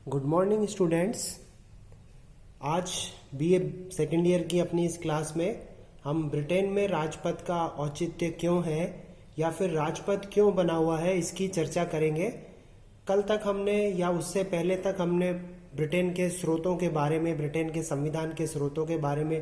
Good morning students. आज BA second year की अपनी इस क्लास में हम ब्रिटेन में राजपथ का औचित्य क्यों है या फिर राजपथ क्यों बना हुआ है इसकी चर्चा करेंगे। कल तक हमने या उससे पहले तक हमने ब्रिटेन के स्रोतों के बारे में, ब्रिटेन के संविधान के स्रोतों के बारे में,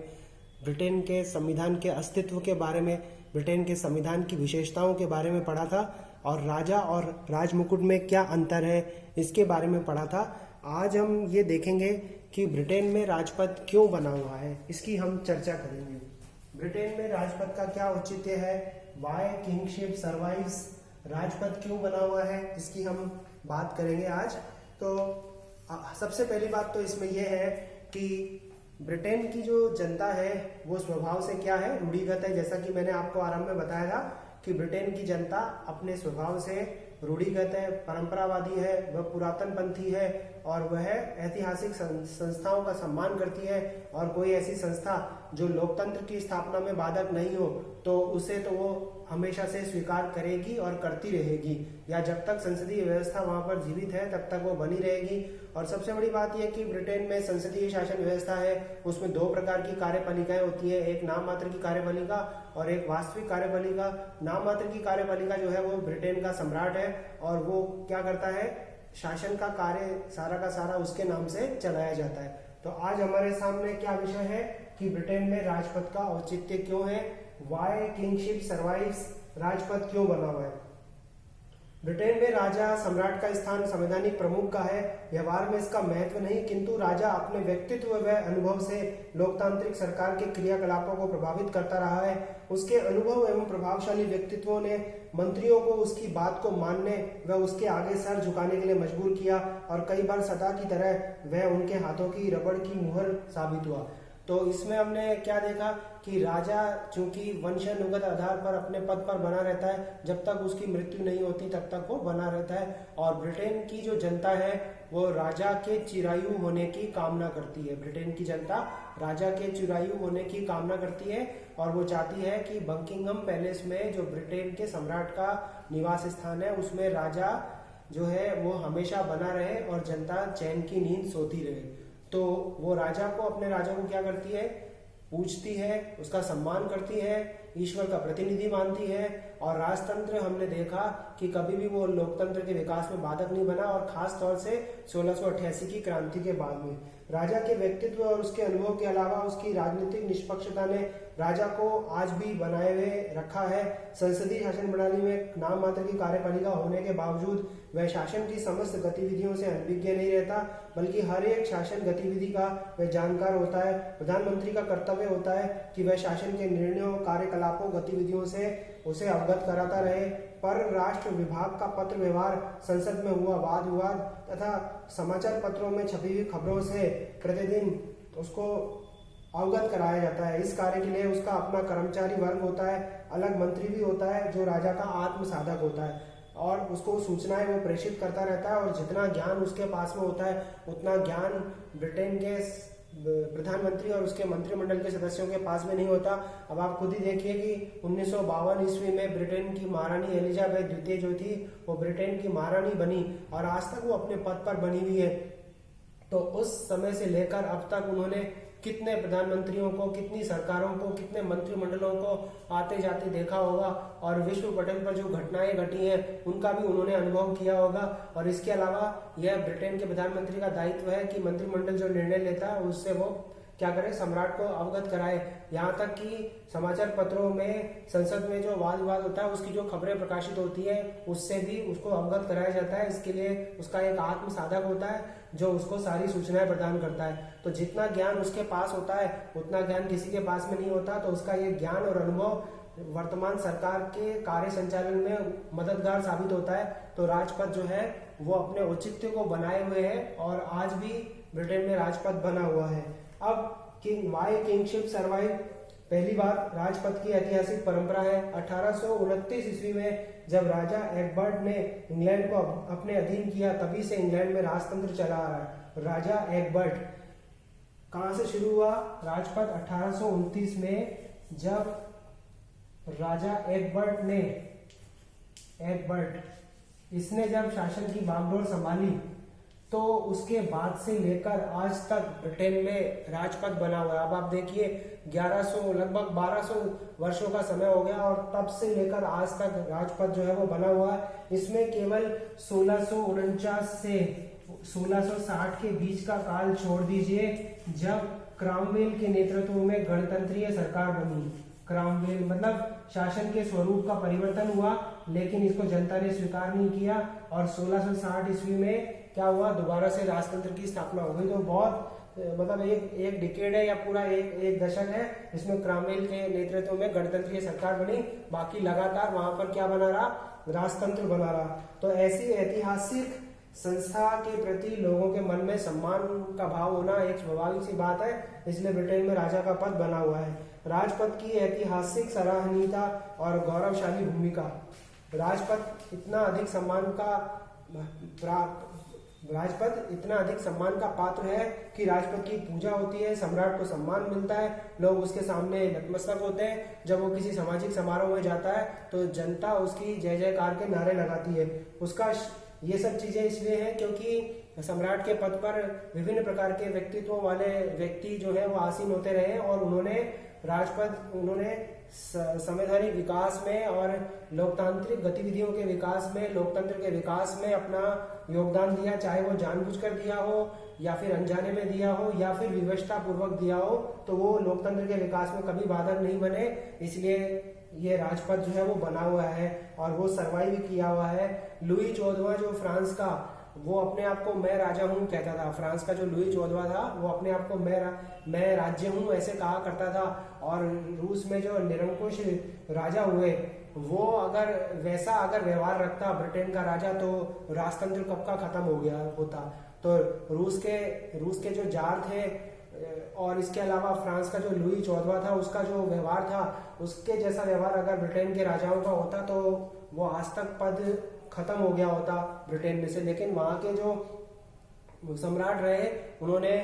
ब्रिटेन के संविधान के अस्तित्व के बारे में, ब्रिटेन के संविधान की विशेषताओं के बारे में पढ़ा था और राजा और राजमुकुट में क्या अंतर है इसके बारे में पढ़ा था। आज हम ये देखेंगे कि ब्रिटेन में राजपथ क्यों बना हुआ है, इसकी हम चर्चा करेंगे। ब्रिटेन में राजपथ का क्या औचित्य है, वाई किंगशिप सर्वाइव्स, राजपथ क्यों बना हुआ है, इसकी हम बात करेंगे आज। तो सबसे पहली बात तो इसमें यह है कि ब्रिटेन की जो जनता है वो स्वभाव से क्या है, रूढ़िगत है। जैसा कि मैंने आपको आरंभ में बताया था कि ब्रिटेन की जनता अपने स्वभाव से रूढ़िगत है, परंपरावादी है, वह पुरातनपंथी है और वह ऐतिहासिक संस्थाओं का सम्मान करती है। और कोई ऐसी संस्था जो लोकतंत्र की स्थापना में बाधक नहीं हो तो उसे तो वो हमेशा से स्वीकार करेगी और करती रहेगी, या जब तक संसदीय व्यवस्था वहां पर जीवित है तब तक वो बनी रहेगी। और सबसे बड़ी बात यह कि ब्रिटेन में संसदीय शासन व्यवस्था है, उसमें दो प्रकार की कार्यपालिकाएं होती है, एक नाम मात्र की कार्यपालिका और एक वास्तविक कार्यपालिका। नाम मात्र की कार्यपालिका जो है वो ब्रिटेन का सम्राट है और वो क्या करता है, शासन का कार्य सारा का सारा उसके नाम से चलाया जाता है। तो आज हमारे सामने क्या विषय है कि ब्रिटेन में राजपथ का औचित्य क्यों है, वाई किंगशिप सर्वाइव्स, राजपथ क्यों बना हुआ है। ब्रिटेन में राजा सम्राट का स्थान संवैधानिक प्रमुख का है। व्यवहार में इसका महत्व नहीं, किंतु राजा अपने व्यक्तित्व व अनुभव से लोकतांत्रिक सरकार के क्रियाकलापों को प्रभावित करता रहा है। उसके अनुभव एवं प्रभावशाली व्यक्तित्वों ने मंत्रियों को उसकी बात को मानने व उसके आगे सर झुकाने के लिए मजबूर किया और कई बार सदा की तरह वह उनके हाथों की रबड़ की मुहर साबित हुआ। तो इसमें हमने क्या देखा कि राजा चूंकि वंशानुगत आधार पर अपने पद पर बना रहता है, जब तक उसकी मृत्यु नहीं होती तब तक वो बना रहता है। और ब्रिटेन की जो जनता है वो राजा के चिरायु होने की कामना करती है। ब्रिटेन की जनता राजा के चिरायु होने की कामना करती है और वो चाहती है कि बकिंघम पैलेस में जो ब्रिटेन के सम्राट का निवास स्थान है उसमें राजा जो है वो हमेशा बना रहे और जनता चैन की नींद सोती रहे। तो वो राजा को, अपने राजा को क्या करती है, पूजती है, उसका सम्मान करती है, ईश्वर का प्रतिनिधि मानती है। और राजतंत्र हमने देखा कि कभी भी वो लोकतंत्र के विकास में बाधक नहीं बना, और खास तौर से 1688 की क्रांति के बाद में राजा के व्यक्तित्व और उसके अनुभव के अलावा उसकी राजनीतिक निष्पक्षता ने राजा को आज भी बनाए हुए रखा है। संसदीय शासन प्रणाली में नाम मात्र की कार्यपालिका होने के बावजूद वह शासन की समस्त गतिविधियों से अनभिज्ञ नहीं रहता, बल्कि हर एक शासन गतिविधि का वह जानकार होता है। प्रधानमंत्री का कर्तव्य होता है कि वह शासन के निर्णयों, कार्यकलापों, गतिविधियों से उसे अवगत कराता रहे। पर राष्ट्र विभाग का पत्र व्यवहार, संसद में हुआ वाद विवाद तथा समाचार पत्रों में छपी हुई खबरों से प्रतिदिन उसको अवगत कराया जाता है। इस कार्य के लिए उसका अपना कर्मचारी वर्ग होता है, अलग मंत्री भी होता है जो राजा का आत्म साधक होता है और उसको सूचनाएं वो प्रेषित करता रहता है। और जितना ज्ञान उसके पास में होता है उतना ज्ञान ब्रिटेन के प्रधानमंत्री और उसके मंत्रिमंडल के सदस्यों के पास में नहीं होता। अब आप खुद ही देखिए कि 1952 ईस्वी में ब्रिटेन की महारानी एलिजाबेथ द्वितीय जो थी वो ब्रिटेन की महारानी बनी और आज तक वो अपने पद पर बनी हुई है। तो उस समय से लेकर अब तक उन्होंने कितने प्रधानमंत्रियों को, कितनी सरकारों को, कितने मंत्रिमंडलों को आते जाते देखा होगा और विश्व पटल पर जो घटनाएं घटी हैं उनका भी उन्होंने अनुभव किया होगा। और इसके अलावा यह ब्रिटेन के प्रधानमंत्री का दायित्व है कि मंत्रिमंडल जो निर्णय लेता है उससे वो क्या करे, सम्राट को अवगत कराए। यहाँ तक कि समाचार पत्रों में, संसद में जो वाद विवाद होता है उसकी जो खबरें प्रकाशित होती है उससे भी उसको अवगत कराया जाता है। इसके लिए उसका एक आत्म साधक होता है जो उसको सारी सूचनाएं प्रदान करता है। तो जितना ज्ञान उसके पास होता है उतना ज्ञान किसी के पास में नहीं होता। तो उसका ये ज्ञान और अनुभव वर्तमान सरकार के कार्य संचालन में मददगार साबित होता है। तो राजपथ जो है वो अपने औचित्य को बनाए हुए है और आज भी ब्रिटेन में राजपथ बना हुआ है। अब वाई किंगशिप सर्वाइव, पहली बात राजपथ की ऐतिहासिक परंपरा है। 1829 ईस्वी में जब राजा एग्बर्ट ने इंग्लैंड को अपने अधीन किया तभी से इंग्लैंड में राजतंत्र चला आ रहा है। राजा एग्बर्ट कहां से शुरू हुआ, राजपथ 1829 में जब राजा एग्बर्ट इसने जब शासन की बागडोर संभाली तो उसके बाद से लेकर आज तक ब्रिटेन में राजपथ बना हुआ है। अब आप देखिए 1100 लगभग 1200 वर्षों का समय हो गया और तब से लेकर आज तक राजपथ जो है वो बना हुआ है। इसमें केवल 1649 से 1660 के बीच का काल छोड़ दीजिए, जब क्रामवेल के नेतृत्व में गणतंत्रीय सरकार बनी। क्रामवेल मतलब शासन के स्वरूप का परिवर्तन हुआ, लेकिन इसको जनता ने स्वीकार नहीं किया और 1660 ईस्वी में क्या हुआ, दोबारा से राजतंत्र की स्थापना हो गई। तो बहुत मतलब एक डिकेड है या पूरा एक दशक है जिसमें क्रामवेल के नेतृत्व में गणतंत्रीय सरकार बनी। बाकी लगातार वहां पर क्या बना रहा, राजतंत्र बना रहा। तो ऐसी ऐतिहासिक संस्था के प्रति लोगों के मन में सम्मान का भाव होना एक स्वाभाविक सी बात है, इसलिए ब्रिटेन में राजा का पद बना हुआ है। राजपथ की ऐतिहासिक सराहनीयता और गौरवशाली भूमिका। राजपथ इतना अधिक इतना अधिक सम्मान का पात्र है कि राजपथ की पूजा होती है, सम्राट को सम्मान मिलता है, लोग उसके सामने नतमस्तक होते हैं। जब वो किसी सामाजिक समारोह में जाता है तो जनता उसकी जय जयकार के नारे लगाती है। उसका ये सब चीजें इसलिए हैं क्योंकि सम्राट के पद पर विभिन्न प्रकार के व्यक्तित्व वाले व्यक्ति जो है वो आसीन होते रहे और उन्होंने संवैधानिक विकास में और लोकतांत्रिक गतिविधियों के विकास में, लोकतंत्र के विकास में अपना योगदान दिया, चाहे वो जानबूझकर दिया हो या फिर अनजाने में दिया हो या फिर विवशता पूर्वक दिया हो, तो वो लोकतंत्र के विकास में कभी बाधक नहीं बने। इसलिए ये राजपथ जो है वो बना हुआ है और वो सर्वाइव किया हुआ है। लुई 14वां जो फ्रांस का, वो अपने आप को मैं राजा हूँ कहता था। फ्रांस का जो लुई 14वां था वो अपने आप को मैं राज्य हूँ ऐसे कहा करता था। और रूस में जो निरंकुश राजा हुए वो अगर व्यवहार रखता ब्रिटेन का राजा, तो राजतंत्र कब का खत्म हो गया होता। तो रूस के जो जार थे और इसके अलावा फ्रांस का जो लुई 14वां था उसका जो व्यवहार था, उसके जैसा व्यवहार अगर ब्रिटेन के राजाओं का होता तो वो आज तक पद खत्म हो गया होता ब्रिटेन में से। लेकिन वहां के जो सम्राट रहे उन्होंने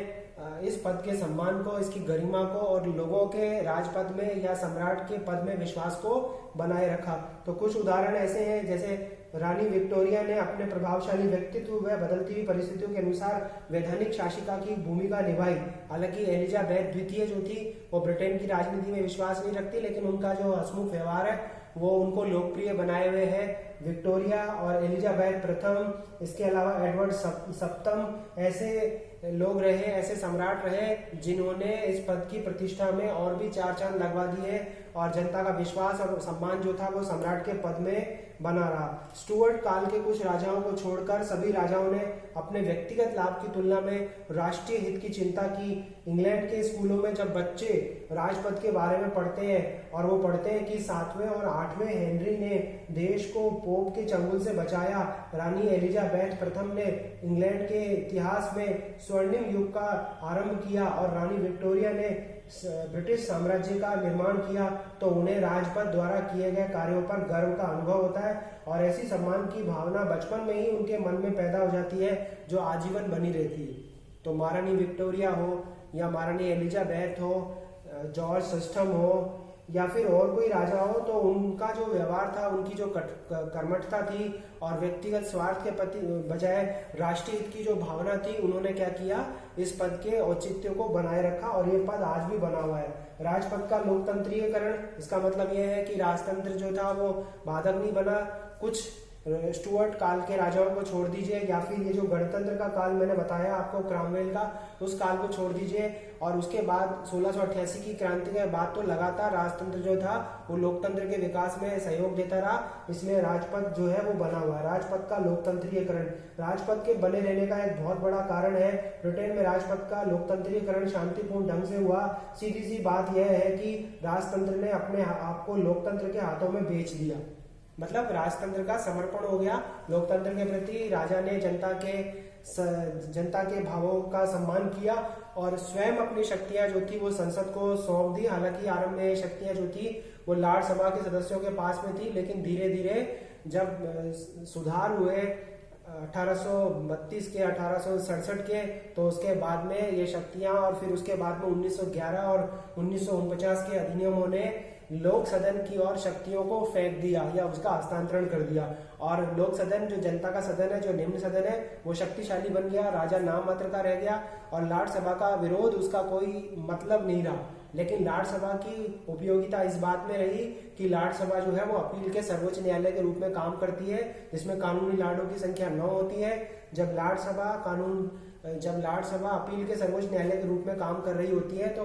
इस पद के सम्मान को, इसकी गरिमा को और लोगों के राजपद में या सम्राट के पद में विश्वास को बनाए रखा। तो कुछ उदाहरण ऐसे हैं, जैसे रानी विक्टोरिया ने अपने प्रभावशाली व्यक्तित्व व बदलती हुई परिस्थितियों के अनुसार वैधानिक शासिका की भूमिका निभाई। हालांकि एलिजाबेथ द्वितीय जो थी वो ब्रिटेन की राजनीति में विश्वास नहीं रखती, लेकिन उनका जो हंसमुख व्यवहार है वो उनको लोकप्रिय बनाए हुए है। विक्टोरिया और एलिजाबेथ प्रथम, इसके अलावा एडवर्ड सप्तम ऐसे लोग रहे, ऐसे सम्राट रहे जिन्होंने इस पद की प्रतिष्ठा में और भी चार चांद लगवा दिए और जनता का विश्वास और सम्मान जो था वो सम्राट के पद में बना रहा। स्टुअर्ट काल के कुछ राजाओं को छोड़कर सभी राजाओं ने अपने व्यक्तिगत लाभ की तुलना में राष्ट्रीय हित की चिंता की। इंग्लैंड के स्कूलों में जब बच्चे राजपथ के बारे में पढ़ते हैं और वो पढ़ते हैं कि 7वें और 8वें हेनरी ने देश को पोप के चंगुल से बचाया, रानी एलिजाबेथ प्रथम ने इंग्लैंड के इतिहास में स्वर्णिम युग का आरंभ किया और रानी विक्टोरिया ने ब्रिटिश साम्राज्य का निर्माण किया, तो उन्हें राजपथ द्वारा किए गए कार्यों पर गर्व का अनुभव होता है और ऐसी सम्मान की भावना बचपन में ही उनके मन में पैदा हो जाती है जो आजीवन बनी रहती है। तो महारानी विक्टोरिया हो या महारानी एलिजाबेथ हो, जॉर्ज सस्टम हो या फिर और कोई राजा हो, तो उनका जो व्यवहार था, उनकी जो कर्मठता थी और व्यक्तिगत स्वार्थ के प्रति बजाय राष्ट्रीय हित की जो भावना थी, उन्होंने क्या किया, इस पद के औचित्य को बनाए रखा और ये पद आज भी बना हुआ है। राजपथ का लोकतंत्रीयकरण, इसका मतलब यह है कि राजतंत्र जो था वो बाधक नहीं बना। कुछ स्टुअर्ट काल के राजाओं को छोड़ दीजिए या फिर ये जो गणतंत्र का काल मैंने बताया आपको क्रामवेल का, उस काल को छोड़ दीजिए और उसके बाद 1688 की क्रांति के बाद तो लगातार राजतंत्र जो था वो लोकतंत्र के विकास में सहयोग देता रहा। इसलिए राजपथ जो है वो बना हुआ है। राजपथ का लोकतंत्रीयकरण, राजपथ के बने रहने का एक बहुत बड़ा कारण है ब्रिटेन में राजपथ का लोकतंत्रीयकरण शांतिपूर्ण ढंग से हुआ। सीधी सी बात यह है कि राजतंत्र ने अपने आप को लोकतंत्र के हाथों में बेच दिया, मतलब राजतंत्र का समर्पण हो गया लोकतंत्र के प्रति। राजा ने जनता के भावों का सम्मान किया और स्वयं अपनी शक्तियां जो थी वो संसद को सौंप दी। हालांकि आरंभ में शक्तियां जो थी वो लॉर्ड सभा के सदस्यों के पास में थी, लेकिन धीरे धीरे जब सुधार हुए 1832 के 1867 के, तो उसके बाद में ये शक्तियां और फिर उसके बाद में 1911 और 1949 के अधिनियमों ने लोक सदन की ओर शक्तियों को फेंक दिया या उसका हस्तांतरण कर दिया, और लोक सदन जो जनता का सदन है, जो निम्न सदन है, वो शक्तिशाली बन गया, राजा नाम मात्र का रह गया, और लाट सभा का विरोध उसका कोई मतलब नहीं रहा। लेकिन लाट सभा की उपयोगिता इस बात में रही कि लाट सभा जो है वो अपील के सर्वोच्च न्यायालय के रूप में काम करती है, जिसमें कानूनी लाडों की संख्या 9 होती है। जब लाट सभा अपील के सर्वोच्च न्यायालय के रूप में काम कर रही होती है तो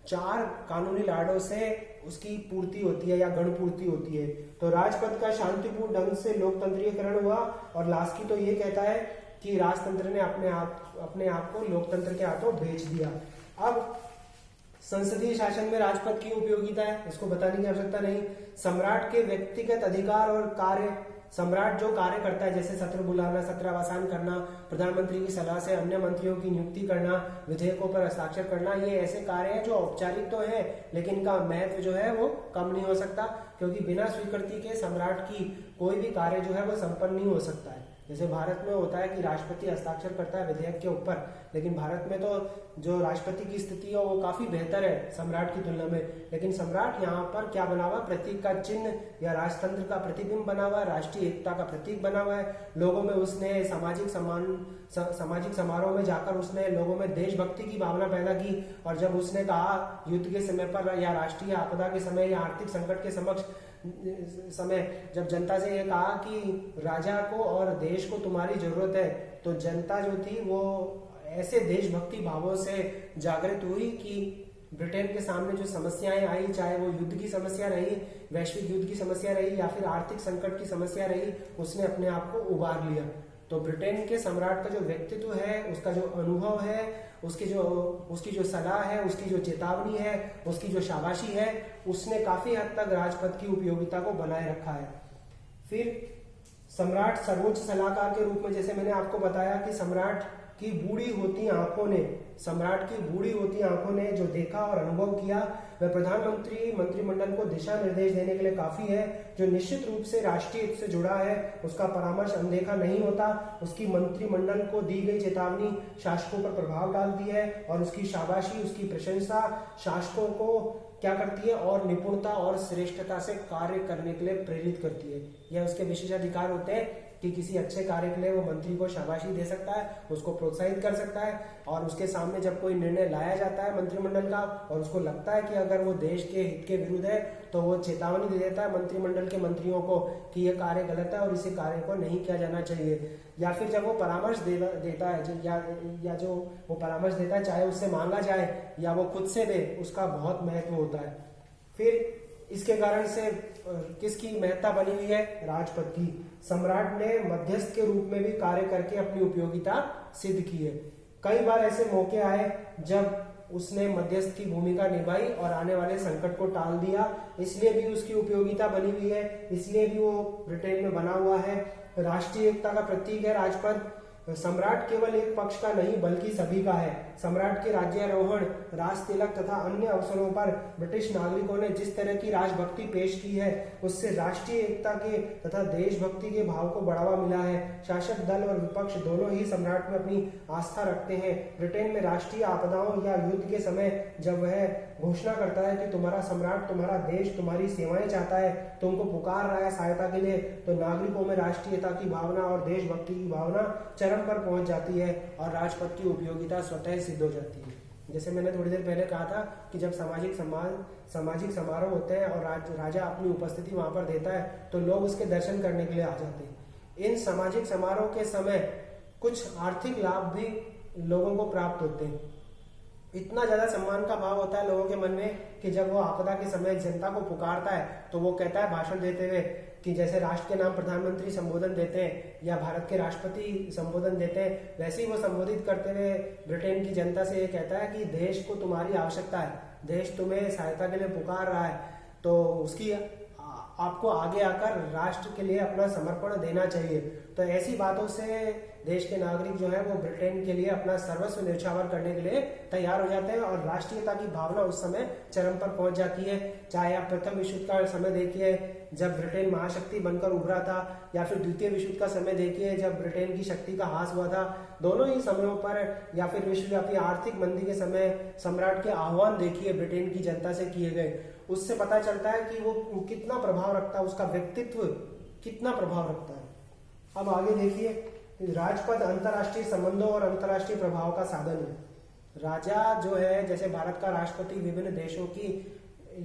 4 कानूनी लाडों से उसकी पूर्ति होती है या गण पूर्ति होती है। तो राजपद का शांतिपूर्ण ढंग से लोकतंत्रीकरण हुआ, और लास्की तो ये कहता है कि राजतंत्र ने अपने आप को लोकतंत्र के हाथों बेच दिया। अब संसदीय शासन में राजपद की उपयोगिता है, इसको बताने की आवश्यकता नहीं। सम्राट के व्यक्तिगत अधिकार और कार्य, सम्राट जो कार्य करता है जैसे सत्र बुलाना, सत्रावसान करना, प्रधानमंत्री की सलाह से अन्य मंत्रियों की नियुक्ति करना, विधेयकों पर हस्ताक्षर करना, ये ऐसे कार्य हैं जो औपचारिक तो है लेकिन इनका महत्व जो है वो कम नहीं हो सकता, क्योंकि बिना स्वीकृति के सम्राट की कोई भी कार्य जो है वो संपन्न नहीं हो सकता है। जैसे भारत में होता है कि राष्ट्रपति हस्ताक्षर करता है विधेयक के ऊपर, लेकिन भारत में तो जो राष्ट्रपति की स्थिति है वो काफी बेहतर है सम्राट की तुलना में। लेकिन सम्राट यहाँ पर क्या बना हुआ, प्रतीक का चिन्ह या राजतंत्र का प्रतिबिंब बना हुआ है, राष्ट्रीय एकता का प्रतीक बना हुआ है। लोगों में उसने सामाजिक समारोह में जाकर उसने लोगों में देशभक्ति की भावना पैदा की, और जब उसने कहा युद्ध के समय पर या राष्ट्रीय आपदा के समय या आर्थिक संकट के समय जब जनता से ये कहा कि राजा को और देश को तुम्हारी जरूरत है, तो जनता जो थी वो ऐसे देशभक्ति भावों से जागृत हुई कि ब्रिटेन के सामने जो समस्याएं आई, चाहे वो युद्ध की समस्या रही, वैश्विक युद्ध की समस्या रही या फिर आर्थिक संकट की समस्या रही, उसने अपने आप को उबार लिया। तो ब्रिटेन के सम्राट का जो व्यक्तित्व है, उसका जो अनुभव है, उसकी जो सलाह है, उसकी जो चेतावनी है, उसकी जो शाबाशी है, उसने काफी हद तक राजपद की उपयोगिता को बनाए रखा है। फिर सम्राट सर्वोच्च सलाहकार के रूप में, जैसे मैंने आपको बताया कि सम्राट की बूढ़ी होती आंखों ने जो देखा और अनुभव किया, वह प्रधानमंत्री मंत्रिमंडल को दिशा निर्देश देने के लिए काफी है। जो निश्चित रूप से राष्ट्रीय हित से जुड़ा है, उसका परामर्श अनदेखा नहीं होता, उसकी मंत्रिमंडल को दी गई चेतावनी शासकों पर प्रभाव डालती है, और उसकी शाबाशी, उसकी प्रशंसा शासकों को क्या करती है और निपुणता और श्रेष्ठता से कार्य करने के लिए प्रेरित करती है। यह उसके विशेषाधिकार होते हैं कि किसी अच्छे कार्य के लिए वो मंत्री को शाबाशी दे सकता है, उसको प्रोत्साहित कर सकता है, और उसके सामने जब कोई निर्णय लाया जाता है मंत्रिमंडल का और उसको लगता है कि अगर वो देश के हित के विरुद्ध है, तो वो चेतावनी दे देता है मंत्रिमंडल के मंत्रियों को कि ये कार्य गलत है और इसी कार्य को नहीं किया जाना चाहिए। या फिर जब वो परामर्श देता है या जो वो परामर्श देता है, चाहे उससे मांगा जाए या वो खुद से दे, उसका बहुत महत्व होता है। फिर इसके कारण से किसकी महत्ता बनी हुई है, राजपद की। सम्राट ने मध्यस्थ के रूप में भी कार्य करके अपनी उपयोगिता सिद्ध की है। कई बार ऐसे मौके आए जब उसने मध्यस्थ की भूमिका निभाई और आने वाले संकट को टाल दिया, इसलिए भी उसकी उपयोगिता बनी हुई है, इसलिए भी वो ब्रिटेन में बना हुआ है। राष्ट्रीय एकता का प्रतीक है राजपद। सम्राट केवल एक पक्ष का नहीं बल्कि सभी का है। सम्राट के राज्यारोहण, राज तिलक तथा अन्य अवसरों पर ब्रिटिश नागरिकों ने जिस तरह की राजभक्ति पेश की है, उससे राष्ट्रीय एकता के तथा देशभक्ति के भाव को बढ़ावा मिला है। शासक दल और विपक्ष दोनों ही सम्राट में अपनी आस्था रखते हैं। ब्रिटेन में राष्ट्रीय आपदाओं या युद्ध के समय जब वह घोषणा करता है कि तुम्हारा सम्राट, तुम्हारा देश तुम्हारी सेवाएं चाहता है, तुमको पुकार रहा है सहायता के लिए, तो नागरिकों में राष्ट्रीयता की भावना और देशभक्ति की भावना चरम पर पहुंच जाती है और राजपद की उपयोगिता स्वतः सिद्ध हो जाती है। जैसे मैंने थोड़ी देर पहले कहा था कि जब सामाजिक समारोह होते हैं और राजा अपनी उपस्थिति वहां पर देता है, तो लोग उसके दर्शन करने के लिए आ जाते हैं। इन सामाजिक समारोह के समय कुछ आर्थिक लाभ भी लोगों को प्राप्त होते हैं। इतना ज्यादा सम्मान का भाव होता है लोगों के मन में कि जब वो आपदा के समय जनता को पुकारता है, तो वो कहता है भाषण देते हुए कि जैसे राष्ट्र के नाम प्रधानमंत्री संबोधन देते हैं या भारत के राष्ट्रपति संबोधन देते हैं, वैसे ही वो संबोधित करते हुए ब्रिटेन की जनता से ये कहता है कि देश को तुम्हारी आवश्यकता है, देश तुम्हें सहायता के लिए पुकार रहा है, तो उसकी आपको आगे आकर राष्ट्र के लिए अपना समर्पण देना चाहिए। तो ऐसी बातों से देश के नागरिक जो है वो ब्रिटेन के लिए अपना सर्वस्व न्यौछावर करने के लिए तैयार हो जाते हैं और राष्ट्रीयता की भावना उस समय चरम पर पहुंच जाती है। चाहे आप प्रथम विश्व युद्ध का समय देखिए जब ब्रिटेन महाशक्ति बनकर उभरा था, या फिर द्वितीय विश्व युद्ध का समय देखिए जब ब्रिटेन की शक्ति का ह्रास हुआ था। दोनों ही समयों पर, या फिर विश्वव्यापी आर्थिक मंदी के समय सम्राट के आह्वान देखिए ब्रिटेन की जनता से किए गए, उससे पता चलता है कि वो कितना प्रभाव रखता है, उसका व्यक्तित्व कितना प्रभाव रखता है। अब आगे देखिए, राजपद अंतर्राष्ट्रीय संबंधों और अंतर्राष्ट्रीय प्रभाव का साधन है। राजा जो है, जैसे भारत का राष्ट्रपति विभिन्न देशों की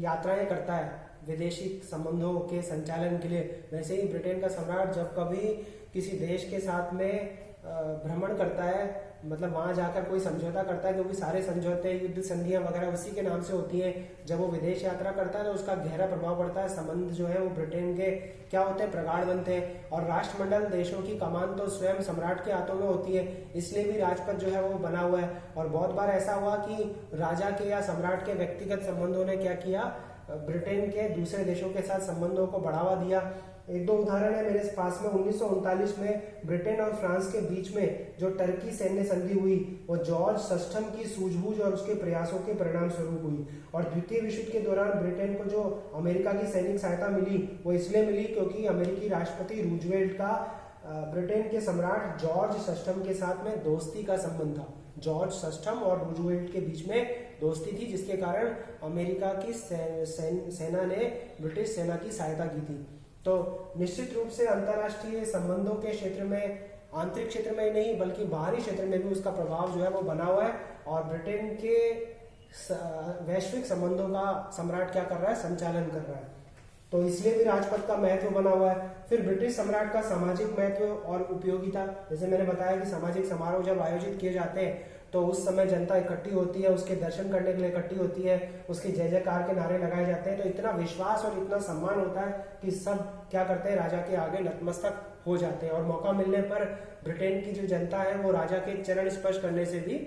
यात्राएं करता है विदेशी संबंधों के संचालन के लिए, वैसे ही ब्रिटेन का सम्राट जब कभी किसी देश के साथ में भ्रमण करता है, मतलब वहां जाकर कोई समझौता करता है, क्योंकि सारे समझौते युद्ध संधियां वगैरह उसी के नाम से होती हैं। जब वो विदेश यात्रा करता है तो उसका गहरा प्रभाव पड़ता है, संबंध जो है वो ब्रिटेन के क्या होते हैं, प्रगाढ़ बनते हैं। और राष्ट्रमंडल देशों की कमान तो स्वयं सम्राट के हाथों में होती है, इसलिए भी राजपद जो है वो बना हुआ है। और बहुत बार ऐसा हुआ कि राजा के या सम्राट के व्यक्तिगत संबंधों ने क्या किया, ब्रिटेन के दूसरे देशों के साथ संबंधों को बढ़ावा दिया। एक दो उदाहरण है मेरे पास में। 1939 में ब्रिटेन और फ्रांस के बीच में जो टर्की सैन्य संधि हुई, वो जॉर्ज षष्ठम की सूझबूझ और उसके प्रयासों के परिणाम स्वरूप हुई। और द्वितीय विश्व युद्ध के दौरान ब्रिटेन को जो अमेरिका की सैनिक सहायता मिली, वो इसलिए मिली क्योंकि अमेरिकी राष्ट्रपति रूजवेल्ट का ब्रिटेन के सम्राट जॉर्ज षष्ठम के साथ में दोस्ती का संबंध था। जॉर्ज षष्ठम और रूजवेल्ट के बीच में दोस्ती थी, जिसके कारण अमेरिका की सेना ने ब्रिटिश सेना की सहायता की थी। तो निश्चित रूप से अंतर्राष्ट्रीय संबंधों के क्षेत्र में, आंतरिक क्षेत्र में ही नहीं बल्कि बाहरी क्षेत्र में भी उसका प्रभाव जो है वो बना हुआ है। और ब्रिटेन के वैश्विक संबंधों का सम्राट क्या कर रहा है, संचालन कर रहा है। तो इसलिए भी राजपद का महत्व बना हुआ है। फिर ब्रिटिश सम्राट का सामाजिक महत्व और उपयोगिता, जैसे मैंने बताया कि सामाजिक समारोह जब आयोजित किए जाते हैं तो उस समय जनता इकट्ठी होती है, उसके दर्शन करने के लिए इकट्ठी होती है, उसके जय जयकार के नारे लगाए जाते हैं। तो इतना विश्वास और इतना सम्मान होता है कि सब क्या करते हैं, राजा के आगे नतमस्तक हो जाते हैं। और मौका मिलने पर ब्रिटेन की जो जनता है वो राजा के चरण स्पर्श करने से भी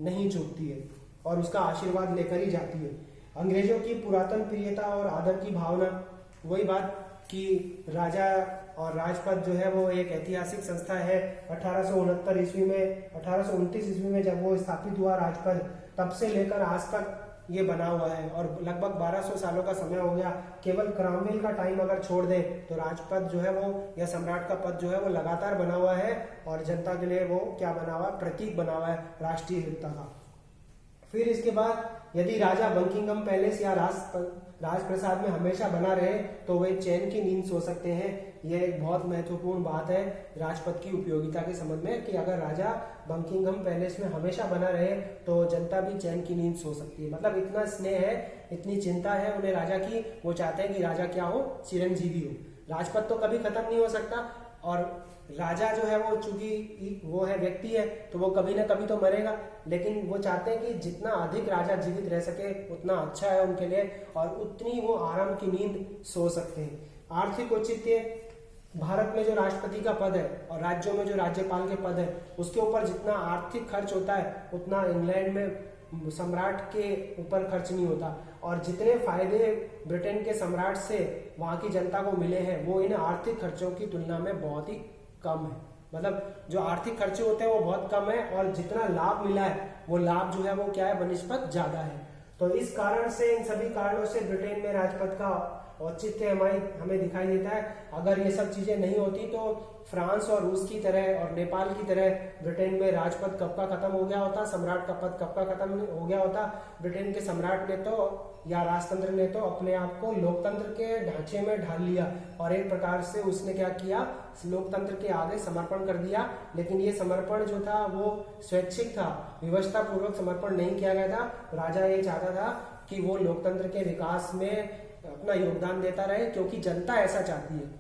नहीं चूकती है और उसका आशीर्वाद लेकर ही जाती है। अंग्रेजों की पुरातन प्रियता और आदर की भावना, वही बात कि राजा और राजपद जो है वो एक ऐतिहासिक संस्था है। 1869 ईस्वी में, 1829 ईस्वी में जब वो स्थापित हुआ राजपद, तब से लेकर आज तक ये बना हुआ है और लगभग 1200 सालों का समय हो गया। केवल क्रामवेल का टाइम अगर छोड़ दे तो राजपद जो है वो, या सम्राट का पद जो है वो लगातार बना हुआ है और जनता के लिए वो क्या बना हुआ, प्रतीक बना हुआ है राष्ट्रीय एकता का। फिर इसके बाद यदि राजा बकिंघम पैलेस या राजप्रसाद में हमेशा बना रहे तो वे चैन की नींद सो सकते हैं। यह एक बहुत महत्वपूर्ण बात है राजपद की उपयोगिता के संबंध में, कि अगर राजा बकिंघम पैलेस में हमेशा बना रहे तो जनता भी चैन की नींद सो सकती है। मतलब इतना स्नेह है, इतनी चिंता है उन्हें राजा की, वो चाहते हैं कि राजा क्या हो, चिरंजीवी हो। राजपद तो कभी खत्म नहीं हो सकता और राजा जो है वो चूंकि वो है व्यक्ति है तो वो कभी ना कभी तो मरेगा, लेकिन वो चाहते हैं कि जितना अधिक राजा जीवित रह सके उतना अच्छा है उनके लिए और उतनी वो आराम की नींद सो सकते हैं। आर्थिक औचित्य, भारत में जो राष्ट्रपति का पद है और राज्यों में जो राज्यपाल के पद है, उसके ऊपर जितना आर्थिक खर्च होता है उतना इंग्लैंड में सम्राट के ऊपर खर्च नहीं होता। और जितने फायदे ब्रिटेन के सम्राट से वहां की जनता को मिले हैं वो इन आर्थिक खर्चों की तुलना में बहुत ही कम है। मतलब जो आर्थिक खर्चे होते हैं वो बहुत कम है और जितना लाभ मिला है वो लाभ जो है वो क्या है, बनिस्पत ज्यादा है। तो इस कारण से, इन सभी कारणों से ब्रिटेन में राजपद का औचित्य हमें दिखाई देता है। अगर ये सब चीजें नहीं होती तो फ्रांस और रूस की तरह और नेपाल की तरह ब्रिटेन में राजपद कब का खत्म हो गया होता, सम्राट का पद कब का खत्म हो गया होता। ब्रिटेन के सम्राट ने तो या राजतंत्र ने तो अपने आप को लोकतंत्र के ढांचे में ढाल लिया और एक प्रकार से उसने क्या किया, लोकतंत्र के आगे समर्पण कर दिया। लेकिन ये समर्पण जो था वो स्वैच्छिक था, व्यवस्था पूर्वक समर्पण नहीं किया गया था। राजा ये चाहता था कि वो लोकतंत्र के विकास में अपना योगदान देता रहे क्योंकि जनता ऐसा चाहती है।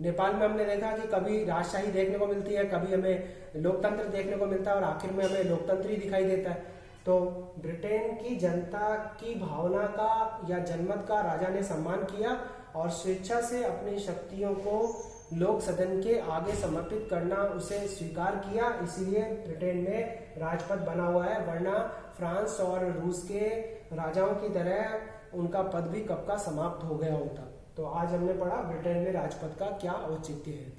नेपाल में हमने देखा कि कभी राजशाही देखने को मिलती है, कभी हमें लोकतंत्र देखने को मिलता है और आखिर में हमें लोकतंत्र ही दिखाई देता है। तो ब्रिटेन की जनता की भावना का या जनमत का राजा ने सम्मान किया और स्वेच्छा से अपनी शक्तियों को लोक सदन के आगे समर्पित करना उसे स्वीकार किया। इसीलिए ब्रिटेन में राजपद बना हुआ है, वरना फ्रांस और रूस के राजाओं की तरह उनका पद भी कब का समाप्त हो गया होता। तो आज हमने पढ़ा ब्रिटेन में राजपद का क्या औचित्य है।